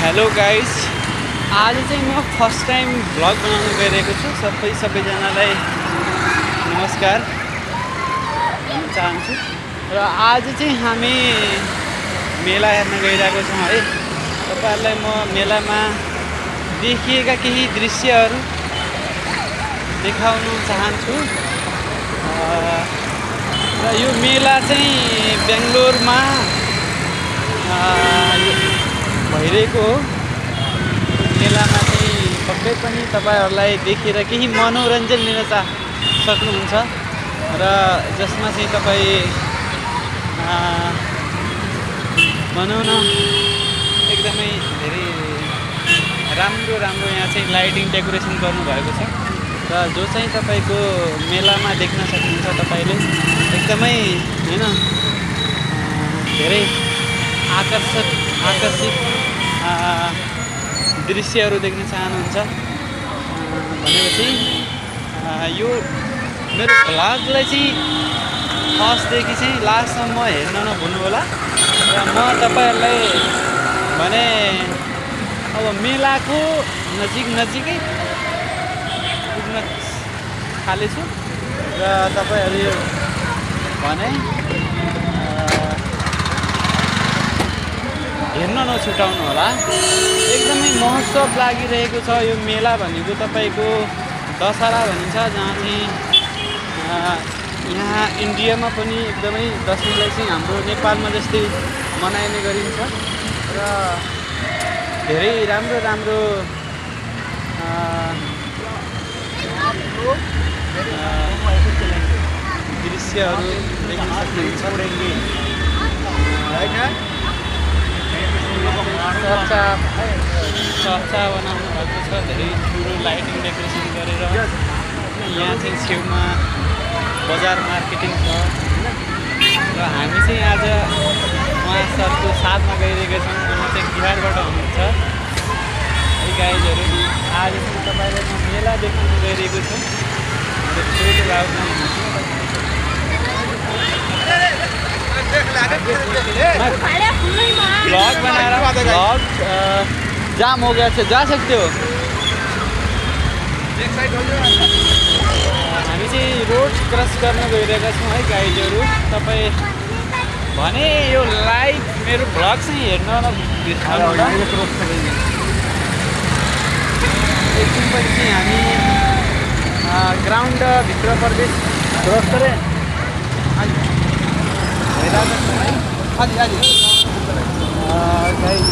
Hello guys, आज चाहिँ म फर्स्ट टाइम भ्लग बनाउन गइरहेको छु। सबैजनालाई नमस्कार भन्न चाहन्छु। र आज चाहिँ हामी मेला हेर्न गइरहेको छौँ है। तपाईहरुलाई म मेलामा देखिएका केही दृश्यहरू देखाउन चाहन्छु। र यो मेला चाहिँ बेङ्गलोरमा भइरहेको हो। मेलामा चाहिँ पक्कै पनि तपाईहरुलाई देखेर केही मनोरञ्जन लिन सक्नुहुन्छ र जसमा चाहिँ तपाई भनौँ न एकदमै धेरै राम्रो यहाँ चाहिँ लाइटिङ डेकोरेसन गर्नुभएको छ र जो चाहिँ तपाईको मेलामा देख्न सक्नुहुन्छ। तपाईले एकदमै हैन धेरै आकर्षित दृश्यहरू देख्न चाहनुहुन्छ भनेपछि यो मेरो भ्लगलाई चाहिँ फर्स्टदेखि चाहिँ लास्टसम्म हेर्न नभुल्नु होला। र म तपाईहरुलाई भने अब मेलाको नजिकै पुग्न थालेछु र तपाईहरु भने हेर्न नछुटाउनु होला। एकदमै महोत्सव लागिरहेको छ यो मेला भनेको। तपाईको दशहरा भनिन्छ, जहाँ चाहिँ यहाँ इन्डियामा पनि एकदमै दशैंलाई चाहिँ हाम्रो नेपालमा जस्तै मनाइने गरिन्छ र धेरै राम्रो दृश्यहरू देख्न सक्नुहुन्छ। चर्चा बनाउनु भएको छ, धेरै ठुलो लाइटिङ डेकोरेसन गरेर। यहाँ चाहिँ छेउमा बजार मार्केटिङ छ र हामी चाहिँ आज उहाँ सरको साथमा गइरहेका छौँ। उहाँ चाहिँ बिहारबाट हुनुहुन्छ है गाइजहरू। आज चाहिँ तपाईँलाई म मेला देखाउन गइरहेको छु। ब्लॉग बना रहा हूँ। ब्लॉग जाम हो गया, जा सकते हो। हामी चाहिँ रोड क्रस गर्न गइरहेका छौँ है गाइजहरू। तपाईँ भने यो लाइभ मेरो भ्लग चाहिँ हेर्न नबिर्सनु। एकछिनपछि चाहिँ हामी ग्राउन्ड भित्र प्रवेश गरे भइरहेको छ है। गाइज